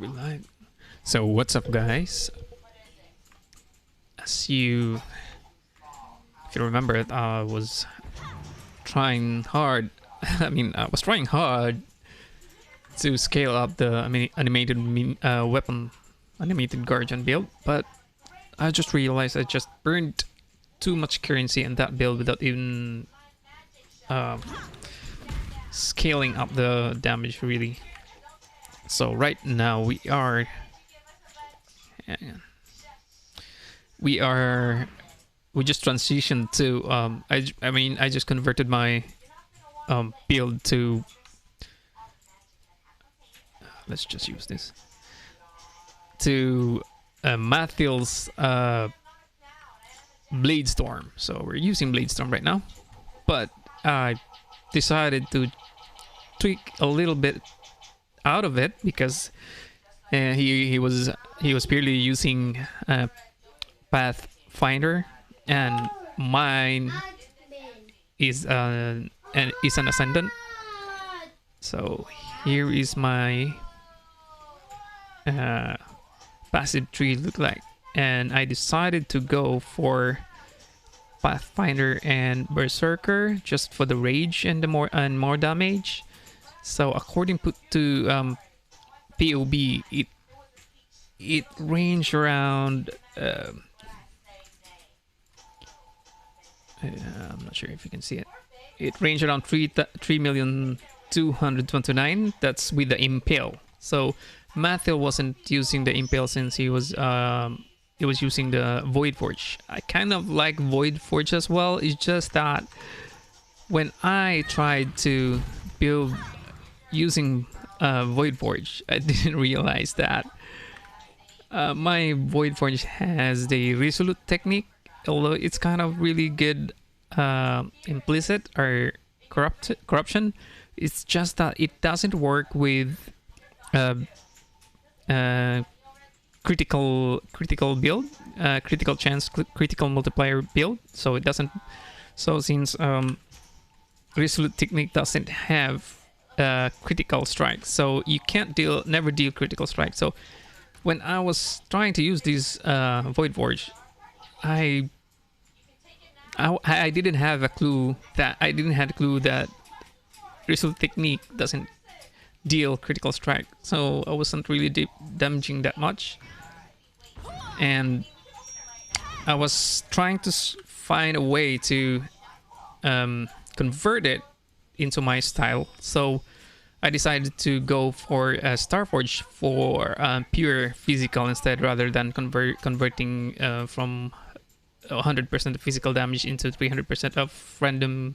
we live? So what's up, guys? If you remember, I was trying hard. I was trying hard to scale up the animated weapon, Animate Guardian build, but I just realized I just burned too much currency in that build without even scaling up the damage really. So right now we just transitioned to I just converted my build to let's just use this to Mathil's Bladestorm. So we're using Bladestorm right now, but I decided to tweak a little bit out of it because he was purely using Pathfinder, and mine is an ascendant. So here is my passive tree look like, and I decided to go for Pathfinder and Berserker just for the rage and the more damage. So according to POB, it ranged around I'm not sure if you can see it. It ranged around 3,229,000. That's with the impale. So Mathil wasn't using the impale since he was using the Void Forge. I kind of like Void Forge as well. It's just that when I tried to build using Void Forge, I didn't realize that my Void Forge has the resolute technique, although it's kind of really good implicit or corruption. It's just that it doesn't work with critical build, critical chance, critical multiplier build. So it doesn't. So since resolute technique doesn't have critical strike, so you can't never deal critical strike. So when I was trying to use this Void Forge, I didn't have a clue that resolute technique doesn't deal critical strike, so I wasn't really damaging that much, and I was trying to find a way to convert it into my style. So I decided to go for a Starforge for pure physical instead, rather than converting from 100% of physical damage into 300% of random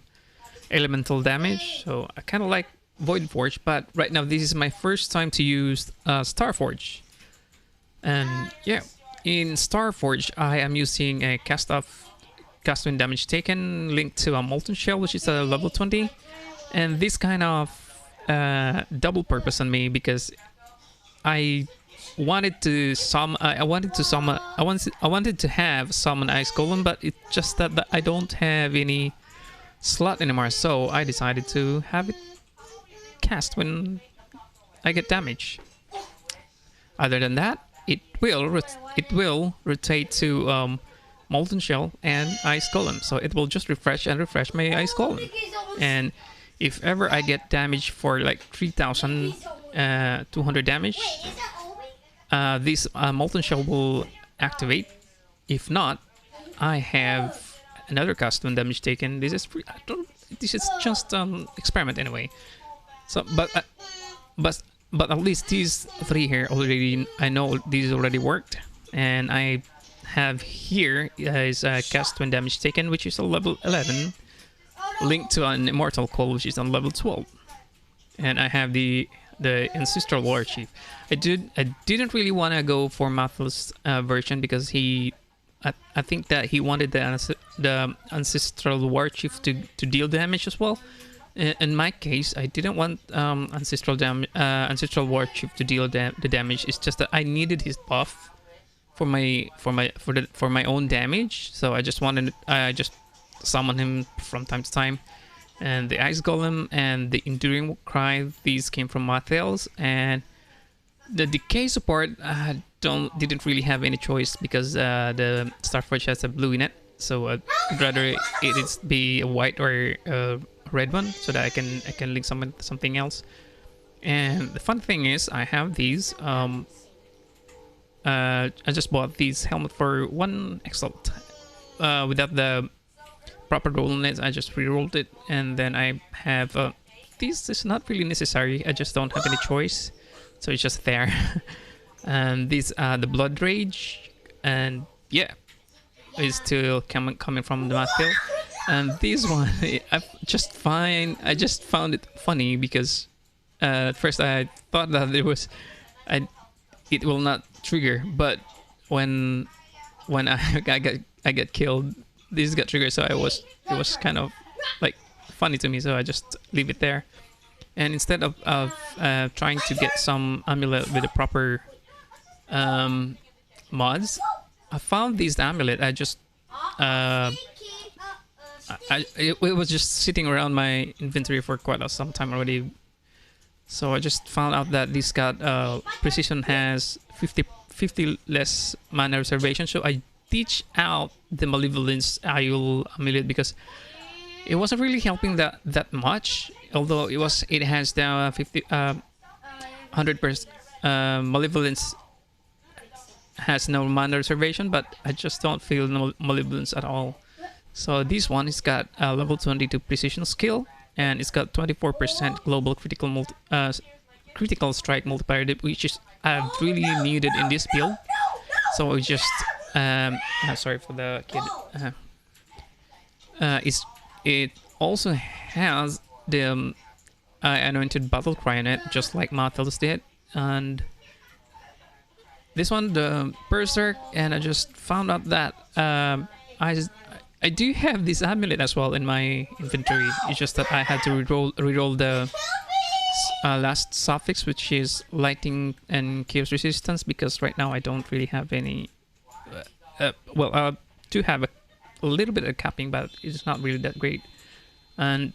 elemental damage. So I kind of like Void Forge, but right now this is my first time to use Starforge. And yeah, in Starforge I am using a cast when damage taken linked to a Molten Shell, which is a level 20, and this kind of double purpose on me because I wanted to have summon Ice Golem, but it's just that I don't have any slot anymore, so I decided to have it cast when I get damage. Other than that, it will rotate to Molten Shell and Ice Golem, so it will just refresh my Ice Golem. And if ever I get damage for like 3,200 damage, this Molten Shell will activate. If not, I have another cast when damage taken. This is free. This is just experiment anyway. So, but at least these three here already, I know these already worked, and I have here is a cast when damage taken, which is a level 11, linked to an Immortal Call, which is on level 12, and I have the Ancestral War Chief. I didn't really want to go for Mathil's version because I think that he wanted the Ancestral War Chief to deal damage as well. In my case, I didn't want Ancestral War Chief to deal the damage. It's just that I needed his buff for my own damage. So I just summon him from time to time. And the Ice Golem and the Enduring Cry, these came from Mathil's, and the decay support, I didn't really have any choice because the Starforge has a blue in it, so I'd rather it be a white or a red one so that I can link something else. And the fun thing is, I have these. I just bought these helmet for 1 exalt without the proper roll on it. I just re-rolled it, and then I have this is not really necessary. I just don't have any choice, so it's just there. And these are the blood rage, and yeah, it's still coming from the Mathil. And this one, I just found it funny because at first I thought that it will not trigger, but when I get killed, this got triggered. So it was kind of like funny to me, so I just leave it there. And instead of trying to get some amulet with the proper mods, I found this amulet. I just it was just sitting around my inventory for quite some time already. So I just found out that this got precision has 50 less mana reservation. So I ditched out the malevolence Ayul amulet because it wasn't really helping that much. Although it has the 100% malevolence has no mana reservation, but I just don't feel no malevolence at all. So this one has got a level 22 precision skill, and it's got 24% global critical strike multiplier, which is really needed in this build. So it just sorry for the kid. It also has the anointed battle cry in it, just like Mathil's did, and this one the berserk. And I just found out that I do have this amulet as well in my inventory. It's just that I had to reroll the last suffix, which is lighting and chaos resistance, because right now I don't really have any. Well, I do have a little bit of capping, but it's not really that great. And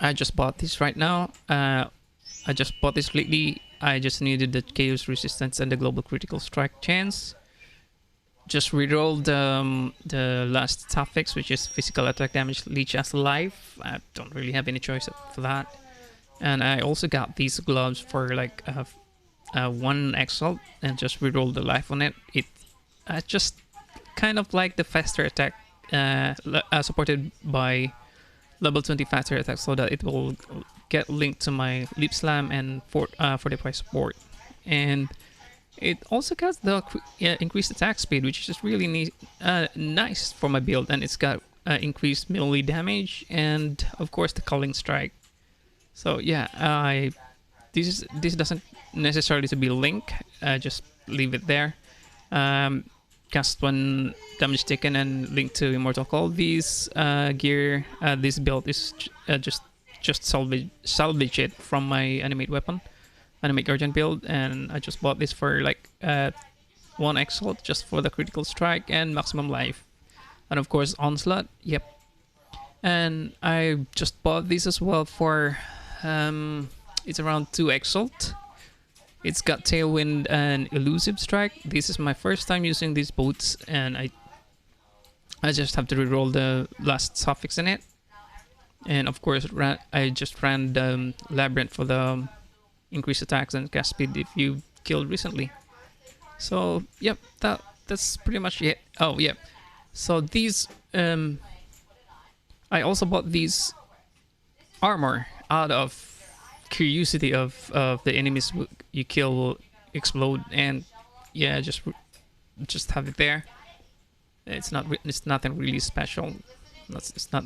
I just bought this right now. I just bought this lately. I just needed the chaos resistance and the global critical strike chance. Just rerolled the last suffix, which is physical attack damage leech as life. I don't really have any choice for that. And I also got these gloves for like 1 exalt, and just rerolled the life on it. It just kind of like the faster attack supported by level 20 faster attack, so that it will get linked to my lip slam and fortify support. And it also got the increased attack speed, which is really nice for my build, and it's got increased melee damage and of course the culling strike. So yeah, this doesn't necessarily to be link. Just leave it there. Cast 1 damage taken and link to immortal call. These gear, this build is just salvage it from my animate weapon, Animate Guardian build, and I just bought this for like 1 exalt just for the critical strike and maximum life, and of course onslaught. Yep. And I just bought this as well for it's around 2 exalt. It's got tailwind and elusive strike. This is my first time using these boots, and I just have to reroll the last suffix in it. And of course I just ran the labyrinth for the increased attacks and cast speed if you killed recently. So yep, that's pretty much it. Oh yeah, so these I also bought these armor out of curiosity of the enemies you kill will explode, and yeah, just have it there. It's nothing really special. It's not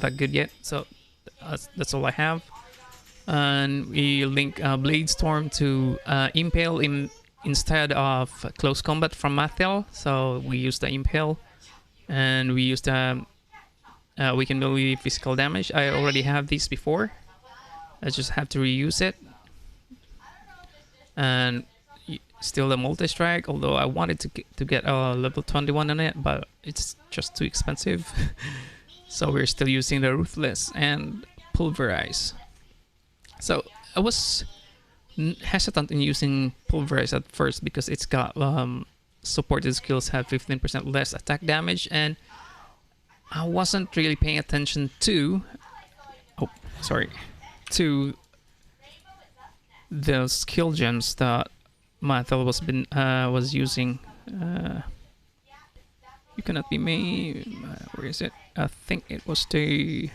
that good yet, so that's all I have. And we link Bladestorm to Impale instead of close combat from Mathil. So we use the Impale, and we use the weaken melee physical damage. I already have these before. I just have to reuse it. And still the multi-strike, although I wanted to get a level 21 on it, but it's just too expensive. So we're still using the Ruthless and Pulverize. So I was hesitant in using pulverize at first because it's got supported skills have 15% less attack damage, and I wasn't really paying attention to the skill gems that Mathil was using. You cannot be me. Where is it? I think it was the.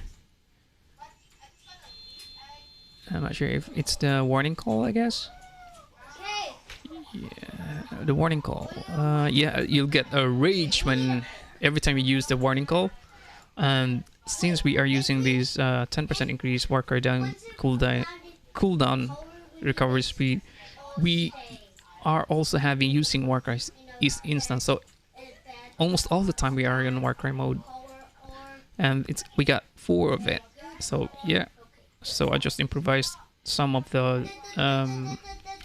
I'm not sure if it's the warning call, I guess. Yeah, the warning call. Yeah, you'll get a rage every time you use the warning call. And since we are using these 10% increase Warcry down cooldown recovery speed, we are also using Warcry is instant. So almost all the time we are in Warcry mode, and we got 4 of it. So yeah. So I just improvised some of the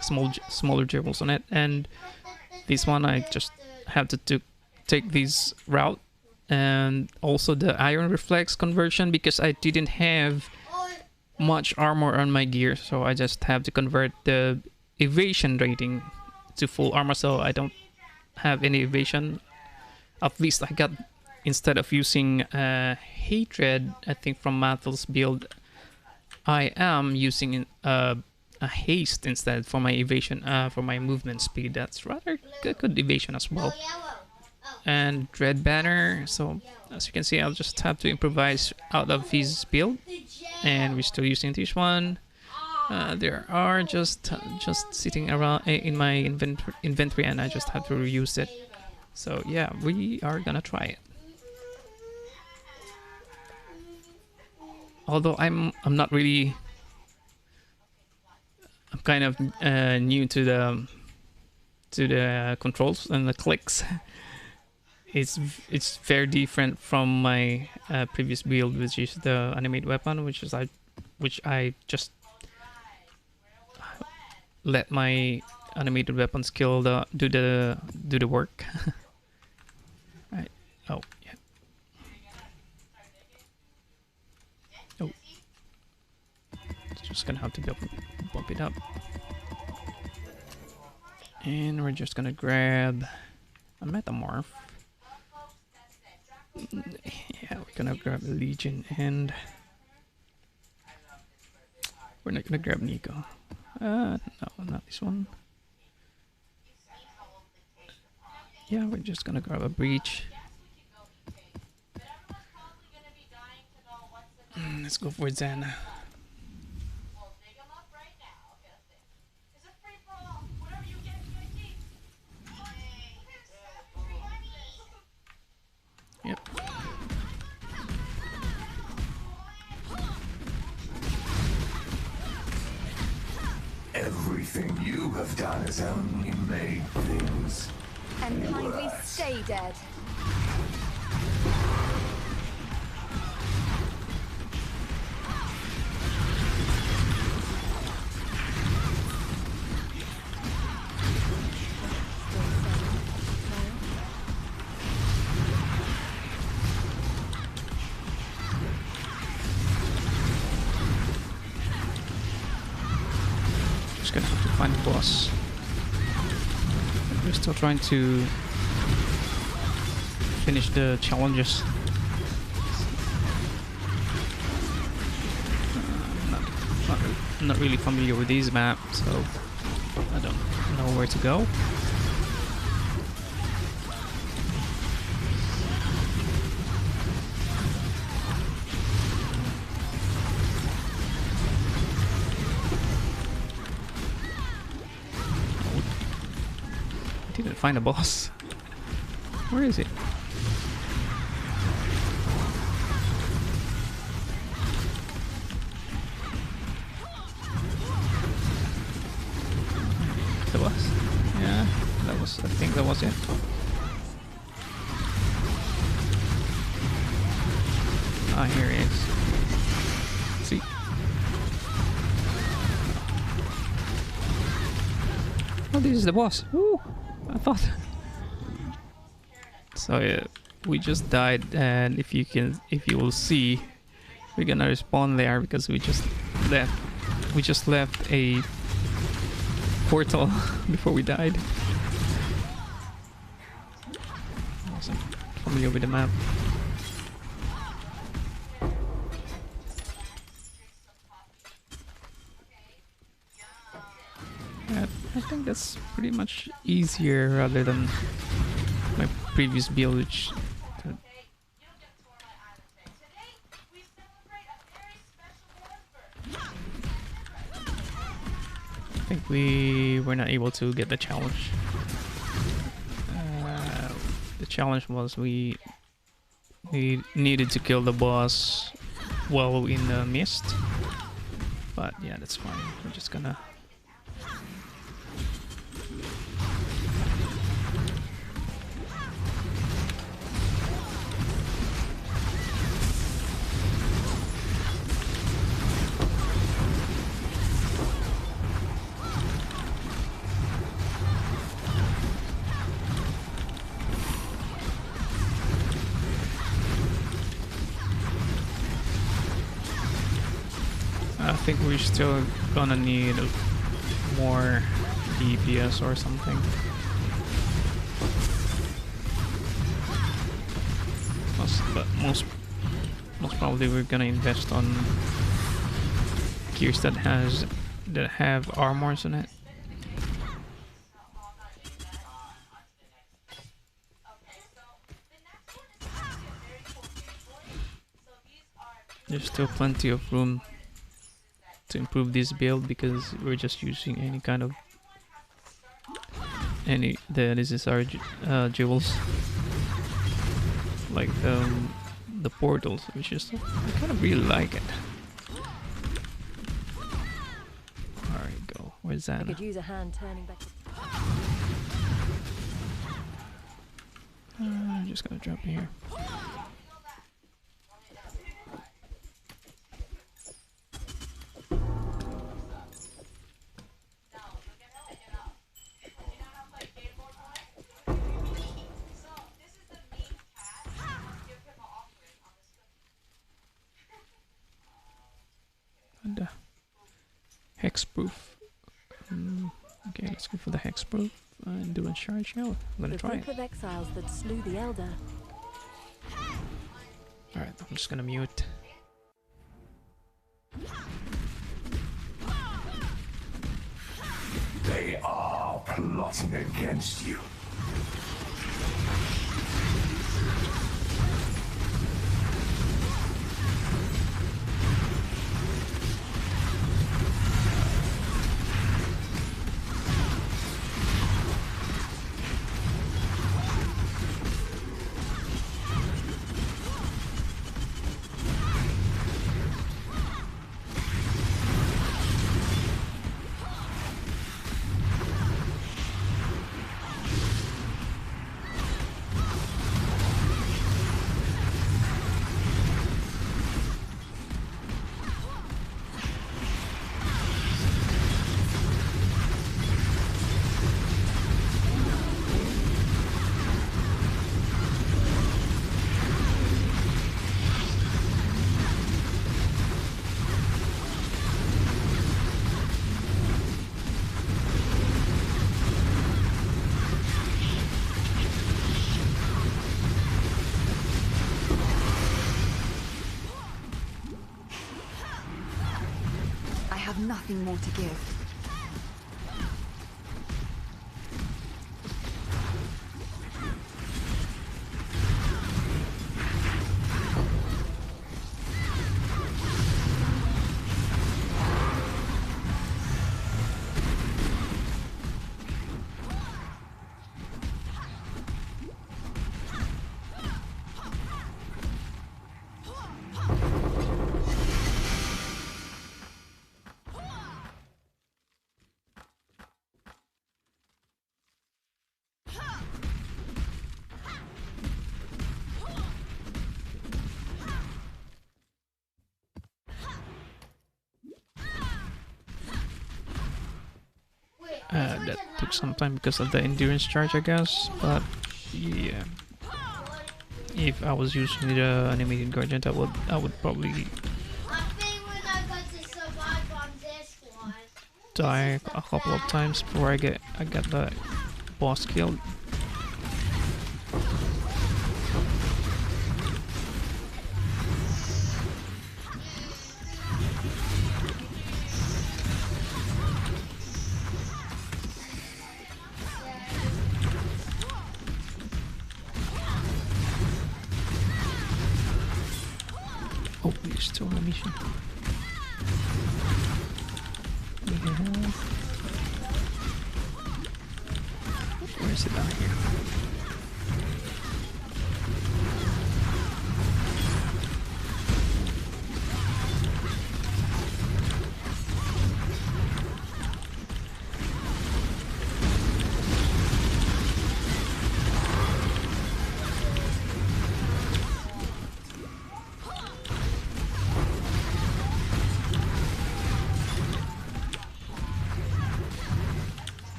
smaller dribbles on it, and this one I just have to take this route, and also the iron reflex conversion because I didn't have much armor on my gear, so I just have to convert the evasion rating to full armor, so I don't have any evasion. At least I got, instead of using hatred, I think from Mathil's build, I am using a haste instead for my evasion, for my movement speed. That's rather good evasion as well. And Dread Banner. So as you can see, I'll just have to improvise out of his build, and we're still using this one. There are just sitting around in my inventory, and I just have to reuse it. So yeah, we are gonna try it. Although I'm not really, I'm kind of new to the controls and the clicks. It's very different from my previous build, which is the animate weapon, which I just let my animated weapon skill do the work. Right. Oh yeah. Oh. Just gonna have to bump it up. And we're just gonna grab a metamorph. Yeah, we're gonna grab a Legion, and we're not gonna grab Nico. No, not this one. Yeah, we're just gonna grab a Breach. Let's go for Xana. Yep. Everything you have done has only made things and kindly worse. Stay dead. Just gonna have to find the boss. We're still trying to finish the challenges. I'm not really familiar with these maps, so I don't know where to go. Didn't find a boss. Where is it? The boss? Yeah, that was. I think that was it. Ah, here it is. See. Oh, this is the boss. Woo! I thought. So yeah, we just died, and if you will see, we're gonna respawn there because we just left a portal before we died. I wasn't familiar with the map. Yeah, I think that's pretty much easier rather than my previous build, which I think we were not able to get the challenge. The challenge was we needed to kill the boss while in the mist. But yeah, that's fine. We're just gonna I think we're still gonna need more DPS or something. But most probably we're gonna invest on gears that have armours in it. There's still plenty of room to improve this build because we're just using any kind of this is our jewels, like the portals, which is I kind of really like it. Alright, go. Where's that? I could use a hand turning back. I'm just gonna drop in here. Hexproof. Okay, let's go for the hexproof and do a charge now. I'm gonna try it. The group of exiles that slew the elder. Alright, I'm just gonna mute. They are plotting against you. Nothing more to give. That took some time because of the endurance charge, I guess, but yeah. If I was using the Animate Guardian, I would probably die a couple of times before I get the boss killed. Oh, there's still a mission. Where is it down here?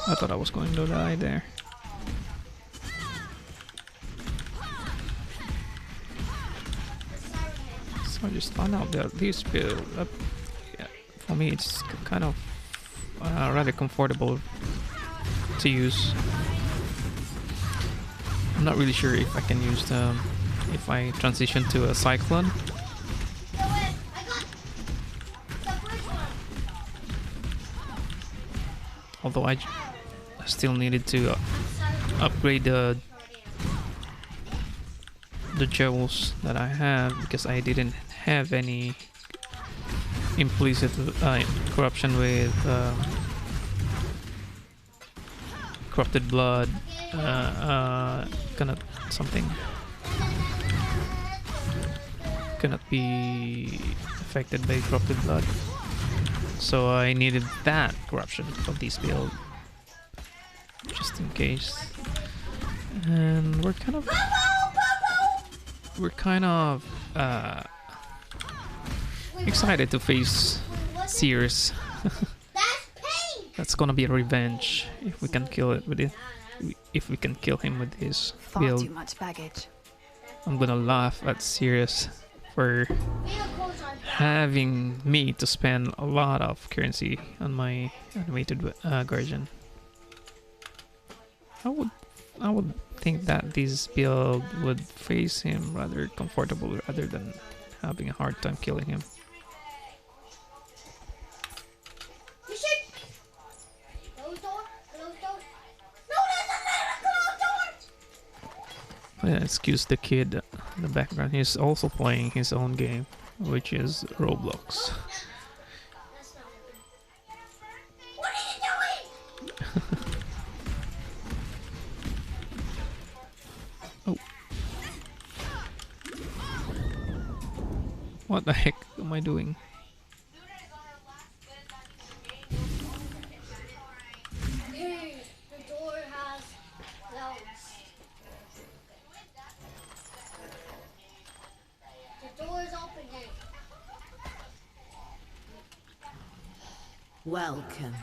I thought I was going to die there. So I just found out that this build, yeah, for me, it's kind of rather comfortable to use. I'm not really sure if I can use the, if I transition to a cyclone. Although I still needed to upgrade the jewels that I have, because I didn't have any implicit corruption with corrupted blood, cannot something cannot be affected by corrupted blood. So I needed that corruption of this build, just in case. And we're kind of excited to face Sirus. That's gonna be a revenge if we can kill it with it. If we can kill him with his Far build. too much baggage. I'm gonna laugh at Sirus for having me to spend a lot of currency on my animated guardian. I would think that this build would face him rather comfortable rather than having a hard time killing him. Yeah, excuse the kid in the background. He's also playing his own game, which is Roblox. What are you doing? Oh. What the heck am I doing? Hey, the door has clouds. The door is opening. Welcome.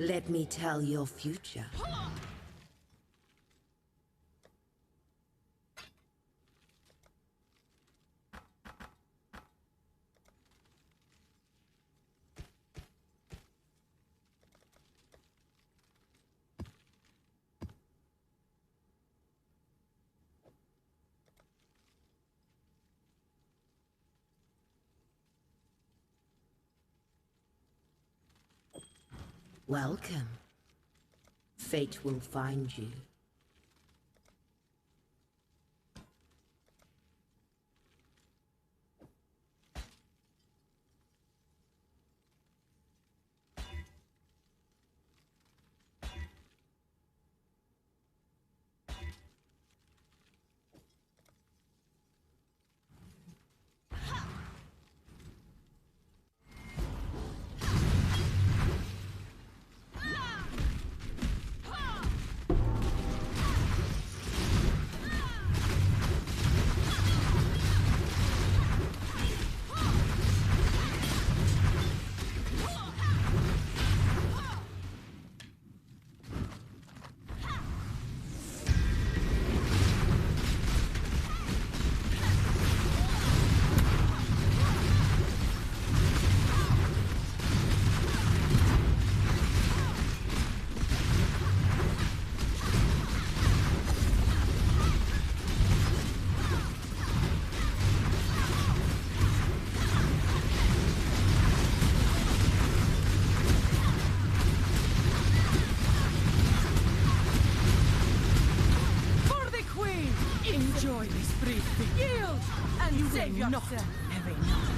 Let me tell your future. Welcome. Fate will find you. Enjoy this brief yield and you save yourself. Have enough.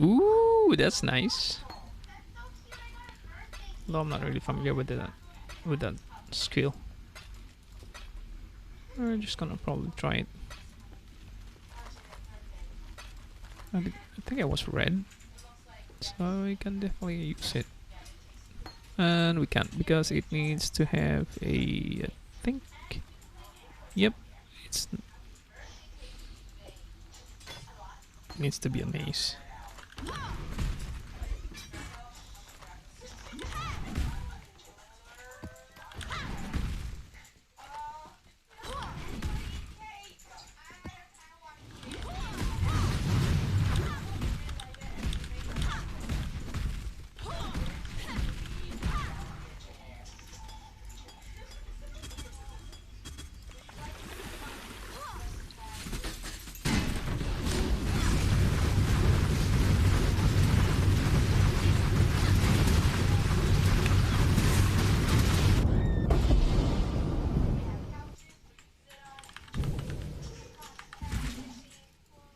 Ooh, that's nice. Though I'm not really familiar with that skill. We're just gonna probably try it. I think it was red, so we can definitely use it. And we can't because it needs to have a, I think, yep, it needs to be a mace.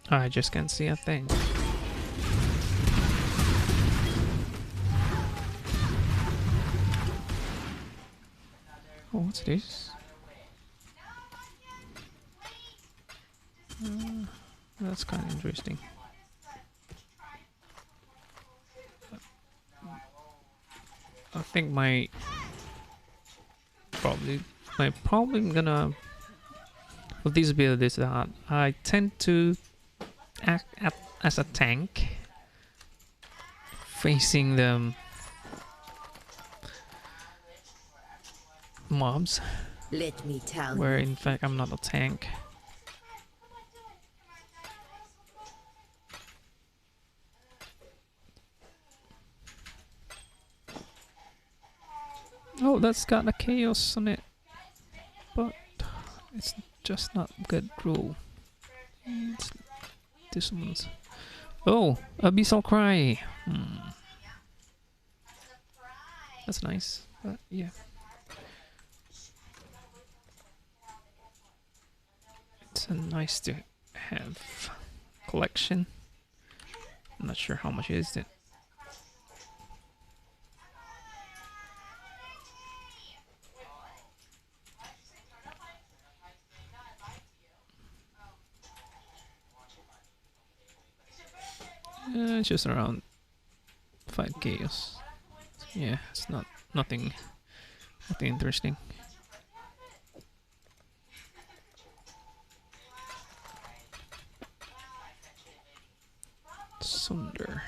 I just can't see a thing. Oh, what's this? That's kind of interesting. I think my problem gonna with this build is that I tend to act as a tank facing the mobs, Let me tell where you. in fact I'm not a tank. Oh, that's got a chaos on it, but it's just not good rule. Let's do someone's. Oh, abyssal cry. That's nice, but yeah. It's nice to have collection. I'm not sure how much is it. It's just around 5 chaos. Yeah, it's nothing interesting. Sunder.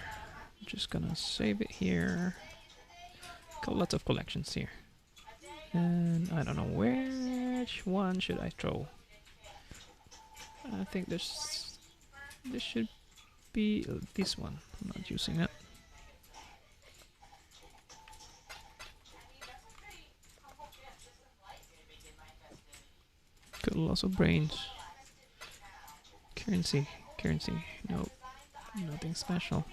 I'm just gonna save it here. Got lots of collections here. And I don't know which one should I throw. I think this should be this one. I'm not using it. Got lots of brains. Currency. Nope. Nothing special.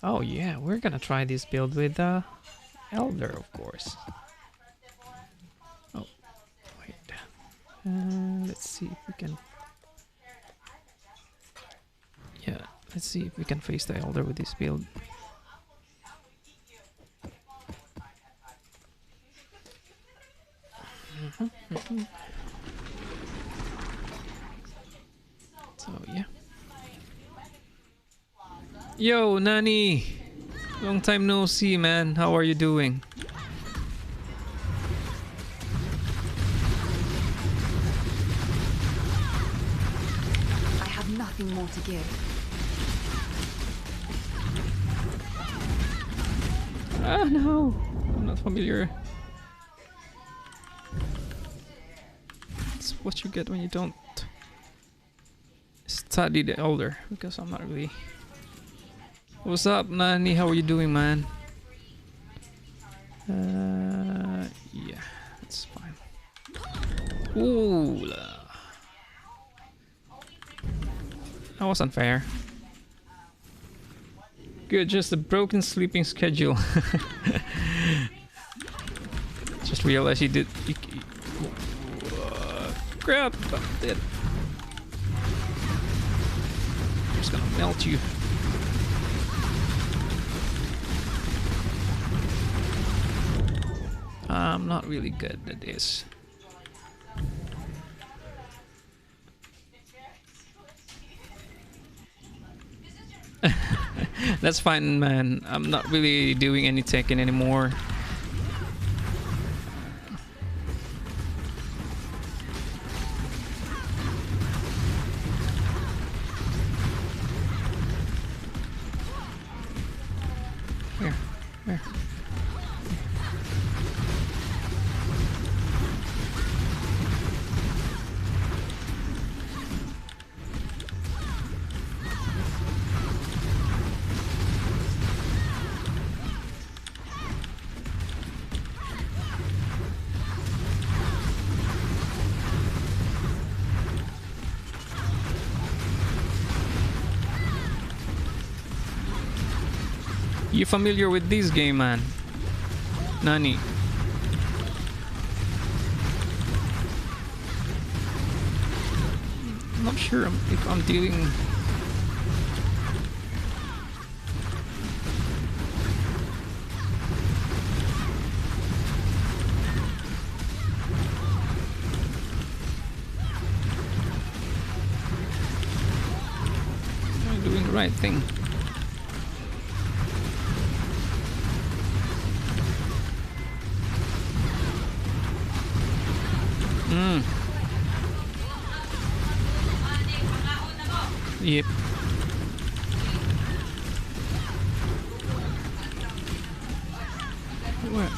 Oh yeah, we're gonna try this build with Elder, of course. Oh, wait. Let's see if we can... Yeah, let's see if we can face the Elder with this build. So yeah. Yo, Nani! Long time no see, man. How are you doing? I have nothing more to give. Ah, no! I'm not familiar. That's what you get when you don't study the Elder, because I'm not really... What's up, Nani? How are you doing, man? Yeah, that's fine. Ooh, that was unfair. Good, just a broken sleeping schedule. Just realized you did. Crap! I'm dead. I'm just gonna melt you. I'm not really good at this. That's fine, man. I'm not really doing any Tekken anymore. Here. You familiar with this game, man? Nani? I'm not sure if I'm dealing... Am I doing the right thing? Yep. What?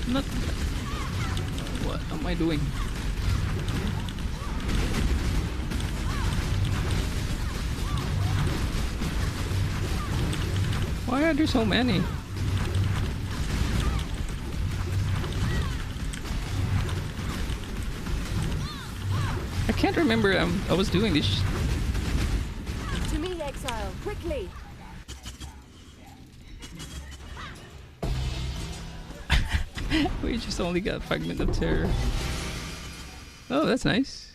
Not. What am I doing? Why are there so many? I can't remember I was doing this. To me, exile, quickly! We just only got Fragment of Terror. Oh, that's nice.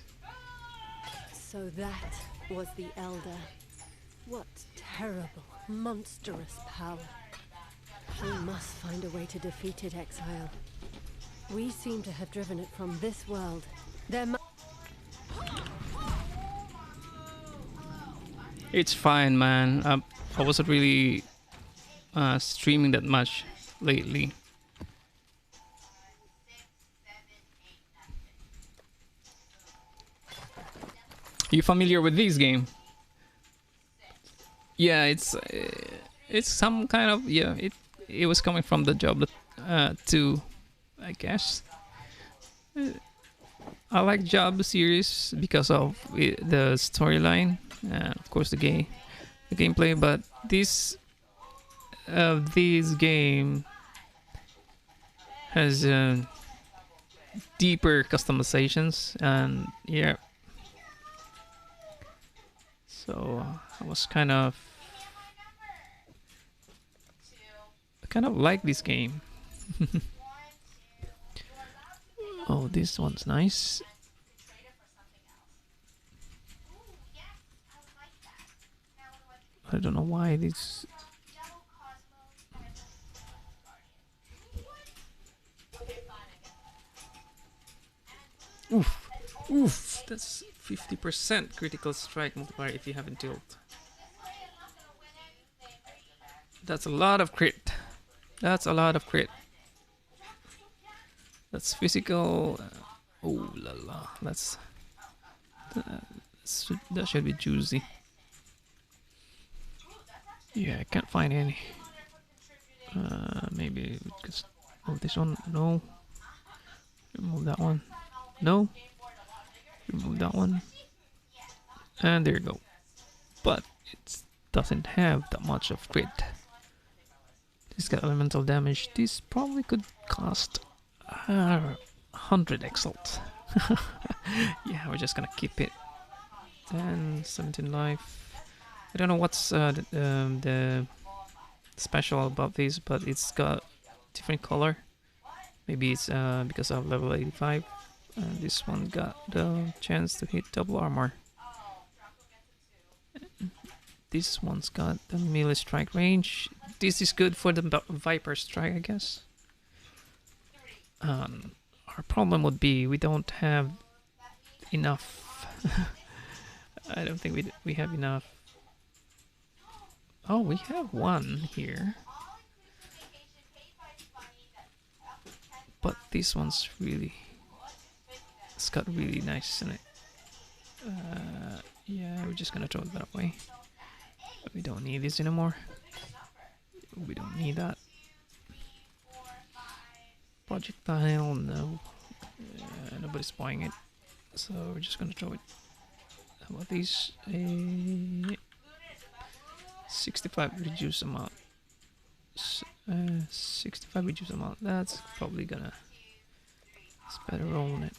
So that was the Elder. What terrible, monstrous power. We must find a way to defeat it, exile. We seem to have driven it from this world. There must... It's fine, man. I wasn't really streaming that much lately. You familiar with this game? Yeah, it's some kind of, yeah. It was coming from the Job 2, I guess. I like Job series because of the storyline and of course the gameplay. But this game has deeper customizations, and yeah. So I was kind of like this game. Oh, this one's nice. I don't know why this. Oof, oof, that's 50% critical strike multiplier if you haven't tilt. That's a lot of crit. That's a lot of crit. That's physical. Oh la la. That should be juicy. Yeah, I can't find any. Maybe just move this one. No. Remove that one. No. Remove that one. And there you go. But it doesn't have that much of crit. This got elemental damage. This probably could cost 100 exalt. Yeah, we're just gonna keep it. 10, 17 life. I don't know what's the special about this, but it's got different color. Maybe it's because of level 85. This one got the chance to hit double armor. This one's got the melee strike range. This is good for the Viper strike, I guess. Our problem would be we don't have enough. I don't think we have enough. Oh, we have one here. But this one's really... It's got really nice in it. Yeah, we're just gonna throw that away. We don't need this anymore. We don't need that. Projectile, no. Nobody's buying it. So we're just gonna throw it. How about these? 65 reduce amount. 65 reduce amount. That's probably gonna... It's better rolling it.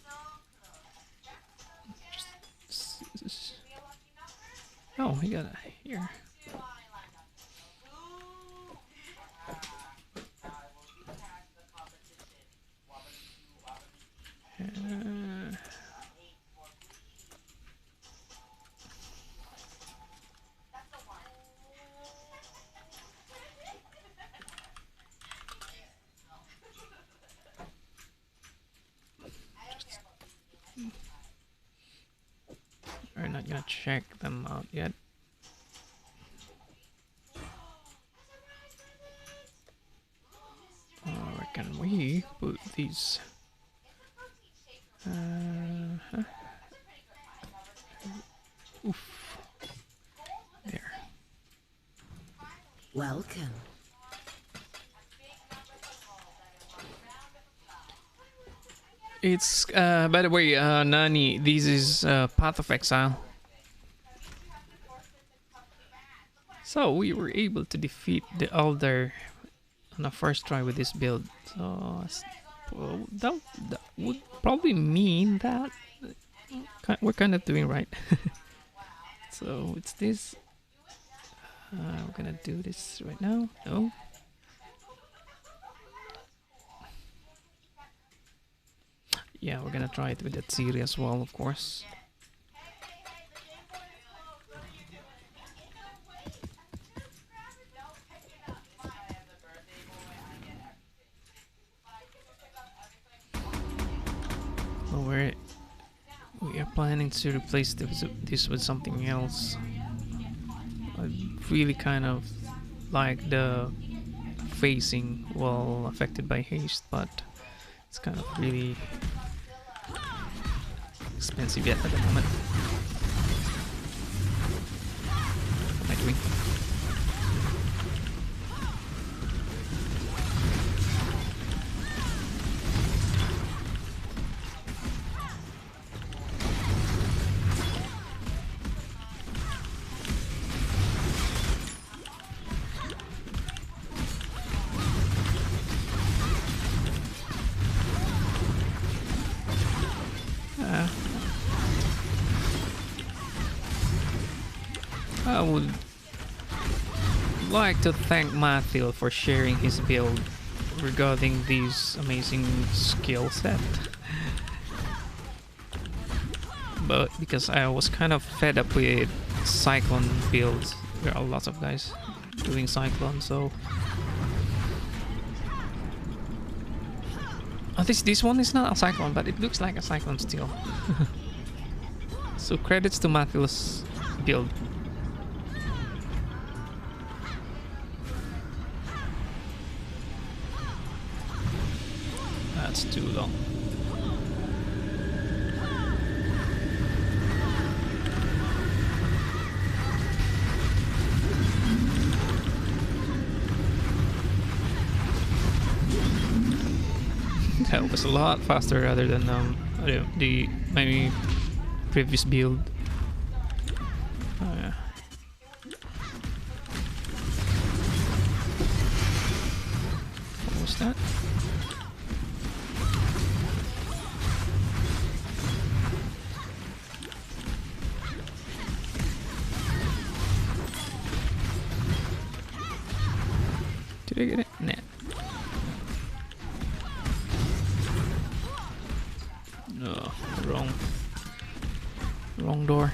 Oh, we got it here. We're not gonna check them out yet. Where can we put these? Oof. There. Welcome. It's by the way, Nani, this is Path of Exile. So we were able to defeat the Elder on a first try with this build. So that would probably mean that we're kind of doing right. So it's this. We're gonna do this right now. No. Yeah, we're gonna try it with that series as well, of course. Well, we are planning to replace this with something else. I really kind of like the facing while affected by haste, but it's kind of really expensive yet at the moment. What am I doing? I would like to thank Mathil for sharing his build regarding these amazing skill set. But because I was kind of fed up with Cyclone builds, there are lots of guys doing Cyclone, so at least this one is not a Cyclone, but it looks like a Cyclone still. So credits to Mathil's build. That's too long. That was a lot faster rather than my previous build. Oh, yeah. What was that? Did I get it? Nah. No, wrong door.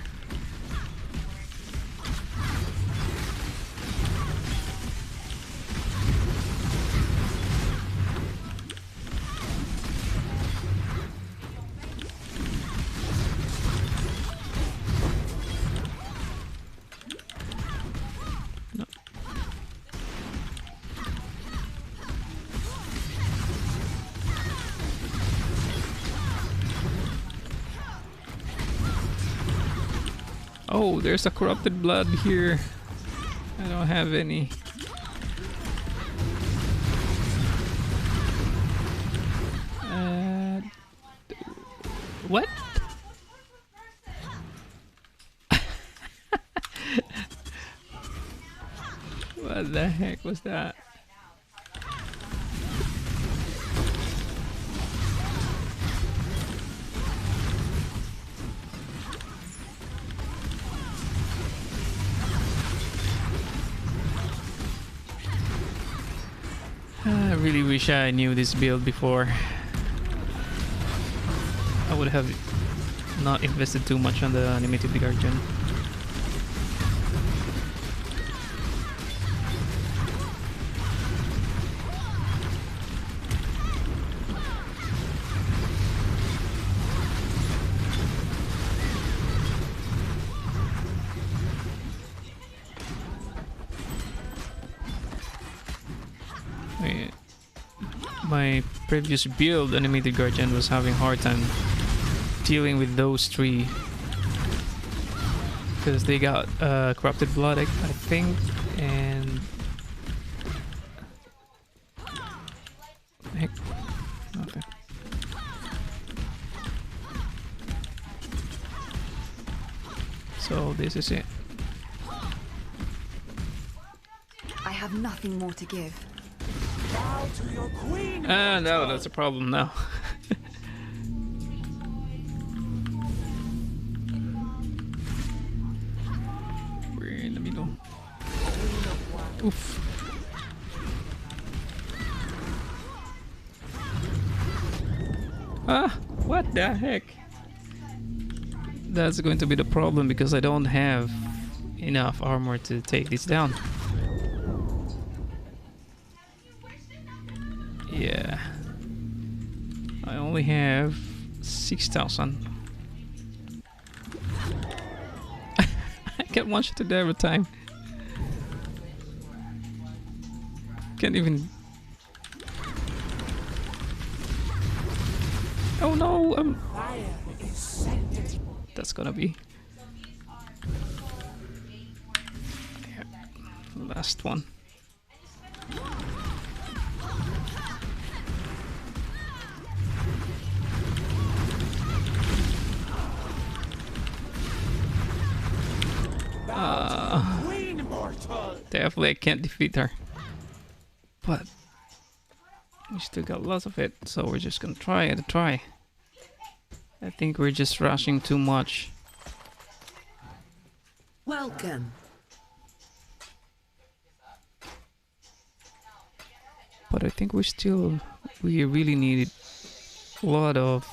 No. Oh, there's a corrupted blood here. I don't have any. What? What the heck was that? I really wish I knew this build before. I would have not invested too much on the Animate Guardian. My previous build, Animate Guardian, was having a hard time dealing with those three because they got corrupted blood, I think, and heck, okay. So this is it. I have nothing more to give. No, that's a problem now. We're in the middle. Oof. Ah, what the heck? That's going to be the problem because I don't have enough armor to take this down. Yeah, I only have 6,000. I get one shot to there every time. Can't even Oh no! That's gonna be... Yeah. Last one. Definitely I can't defeat her. But we still got lots of it, so we're just gonna try it. I think we're just rushing too much. Welcome. But I think we really need a lot of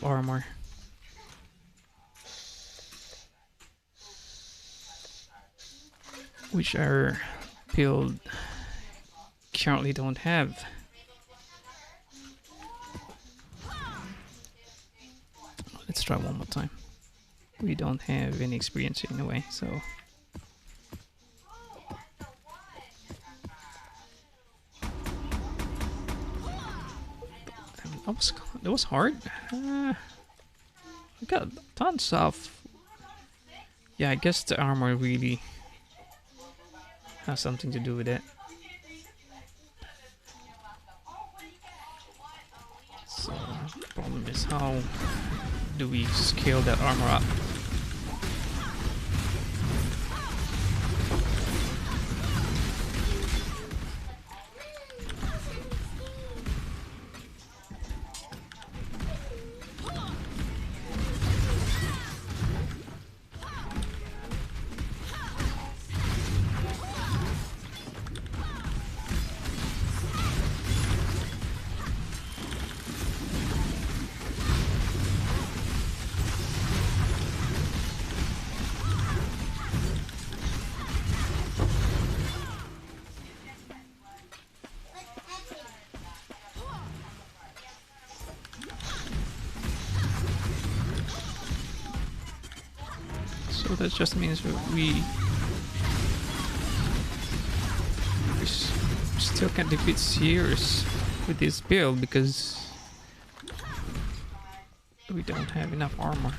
armor. Which our build currently don't have. Let's try one more time. We don't have any experience in a way, so... That was hard. I got tons of... Yeah, I guess the armor really has something to do with it. So, the problem is how do we scale that armor up? So that just means we still can't defeat Sirus with this build because we don't have enough armor.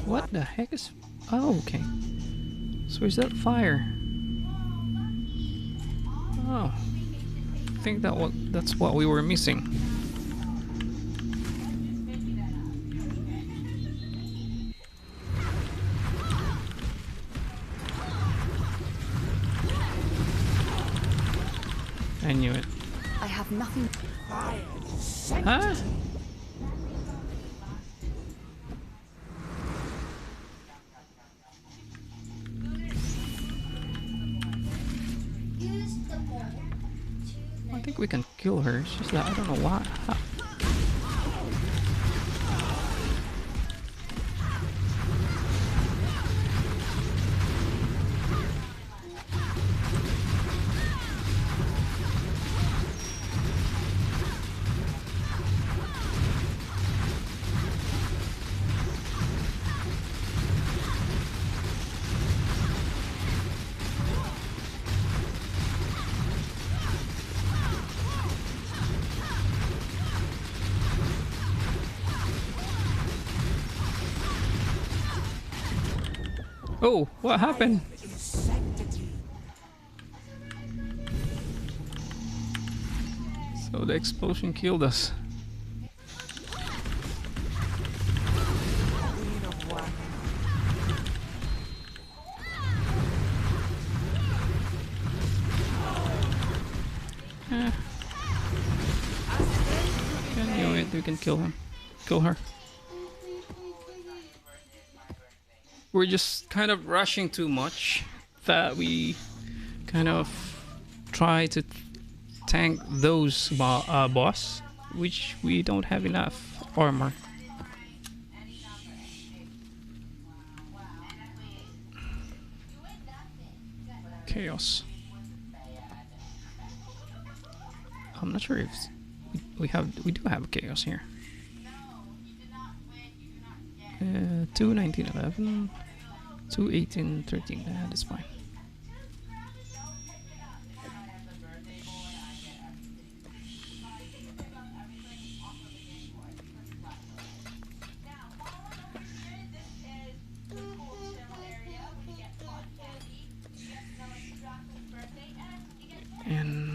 What the heck is... Oh, okay. So is that fire? Oh, I think that's what we were missing. I knew it. I have nothing. Huh? Use the bowl I think we can kill her. It's just that I don't know why. How? Oh, what happened? So the explosion killed us. Eh. I knew it. We can kill him. Kill her. We're just kind of rushing too much that we kind of try to tank those boss, which we don't have enough armor. Chaos. I'm not sure if we do have chaos here. 2 19 11 2 18 13. That's fine. And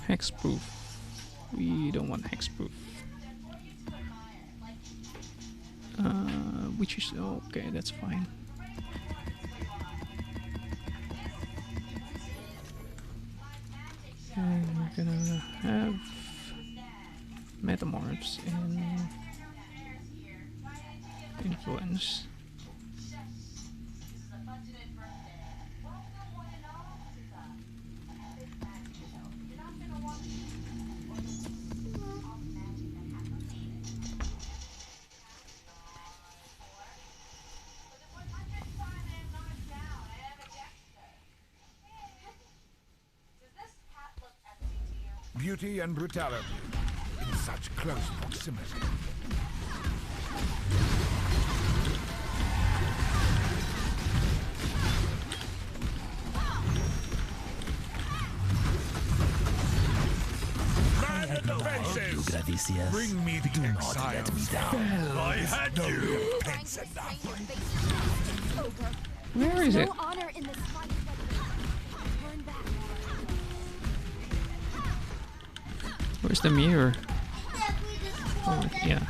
hexproof. We don't want hexproof. Which is okay. That's fine. And we're gonna have metamorphs and influence. Beauty and brutality in such close proximity. Man at the fences! Bring me the exiles. I had you! Repents enough. Where is it? no honor in this fight. Turn back. Where's the mirror? Oh, yeah.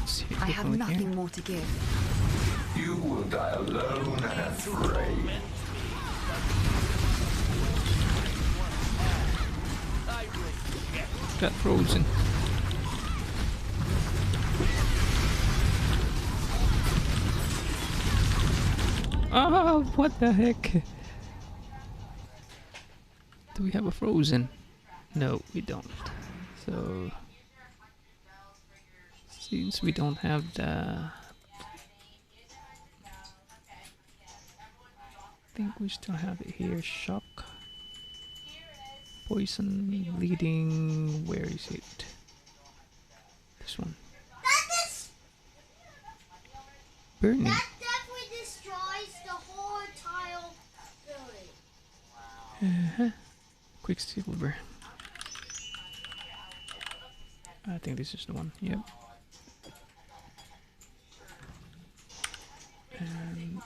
It's here, I have definitely nothing here. more to give. You will die alone and afraid. Got frozen. Oh, what the heck? Do we have a frozen? No, we don't. So, since we don't have the... I think we still have it here. Shock. Poison, bleeding, where is it? This one. Burning. That definitely destroys the whole entire Quicksilver. I think this is the one. Yep. And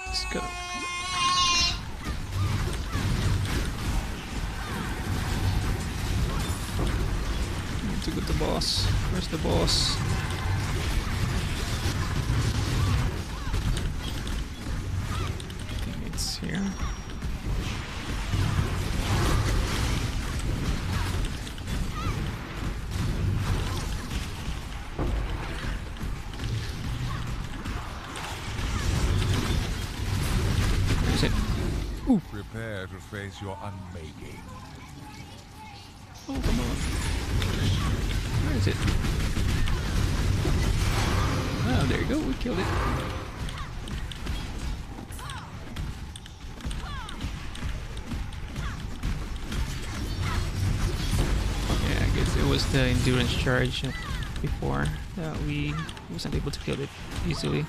let's go. Need to go to the boss. Where's the boss? I think it's here. Where's it? Prepare to face your unmaking. Oh, come on. Where is it? Oh, there you go. We killed it. Yeah, I guess it was the endurance charge before that we wasn't able to kill it easily.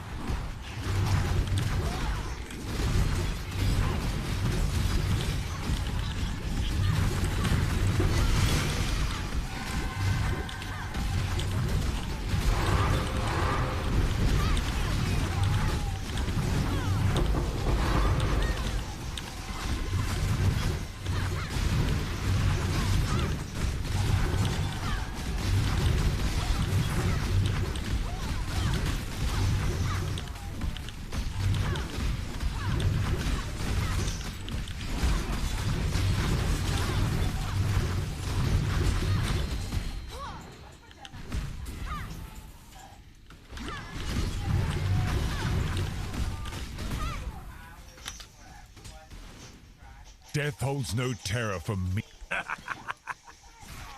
Death holds no terror for me.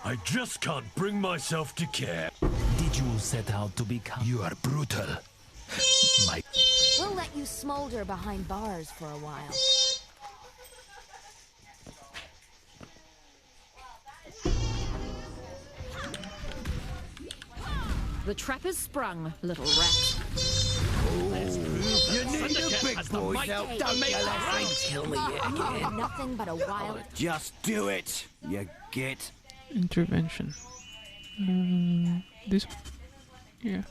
I just can't bring myself to care. Did you set out to become? You are brutal. My. We'll let you smolder behind bars for a while. The trap is sprung, little rat. You need a big boy help. Don't make Don't kill me again. Nothing but a wild. Just do it. You get. Intervention. This. Yeah.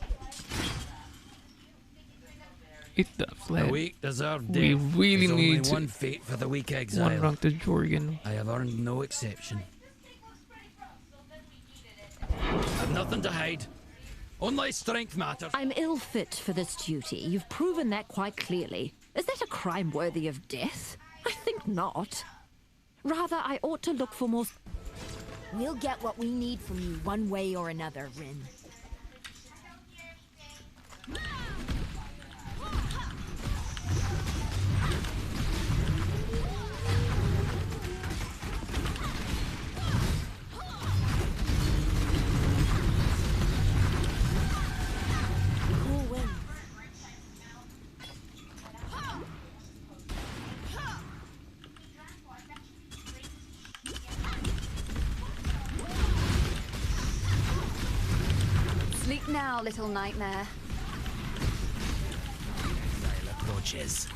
Eat that flag. The weak deserve death. We really There's need only one fate for the weak exile. one rank to Jorgen. I have earned no exception. I've nothing to hide. Only strength matters. I'm ill fit for this duty. You've proven that quite clearly. Is that a crime worthy of death? I think not. Rather, I ought to look for more. We'll get what we need from you one way or another, Rin. Cool wind. Sleep now, little nightmare. Approaches.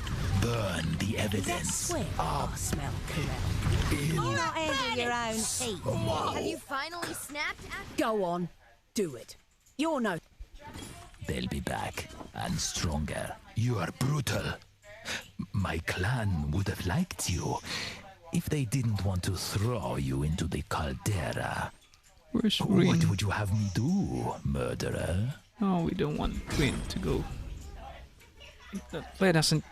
Burn the evidence. Oh, smell correct. You're not handling your own feet. Have you finally snapped at Go on, do it. You're no. They'll be back and stronger. You are brutal. My clan would have liked you if they didn't want to throw you into the caldera. Where's Rin? What would you have me do, murderer? Oh, we don't want Rin to go. Eat that Blade hasn't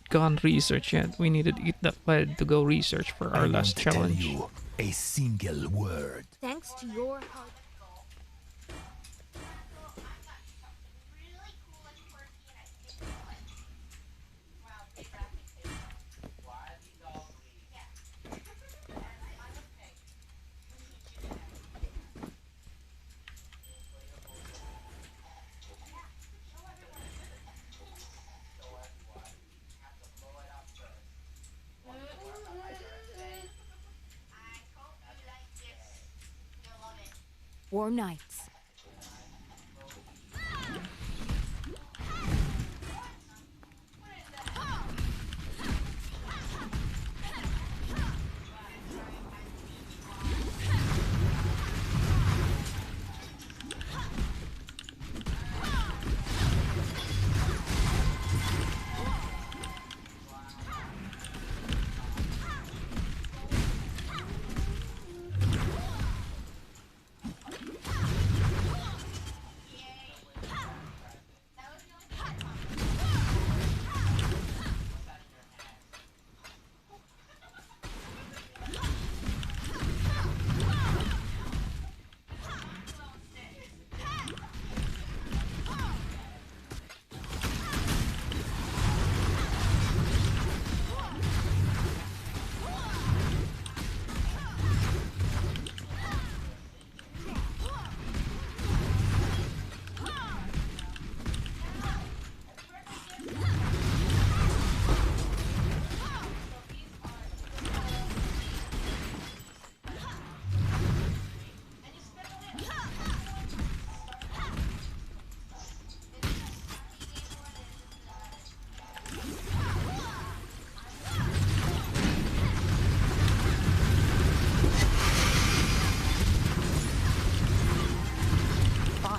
gone research yet. We needed Eat That Blade to go research for our I last won't challenge. tell you a single word. Thanks to your hard. Warm nights.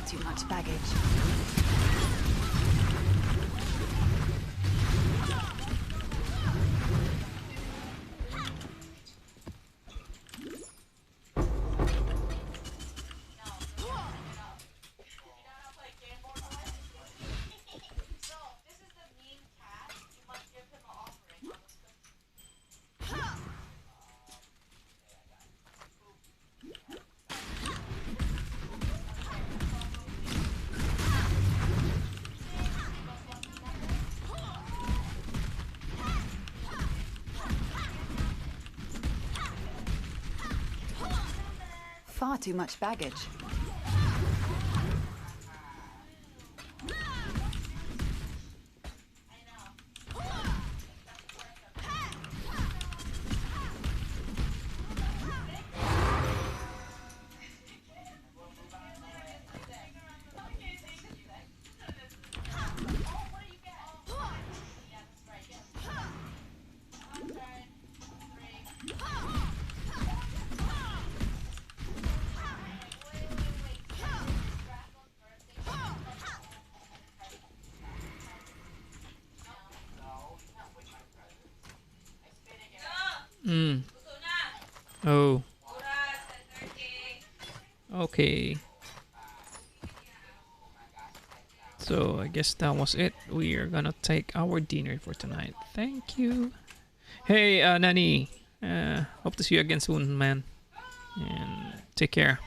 Too much baggage. Far too much baggage. Oh. Okay. So I guess that was it. We are gonna take our dinner for tonight. Thank you. Hey, Nani. Hope to see you again soon, man. And take care.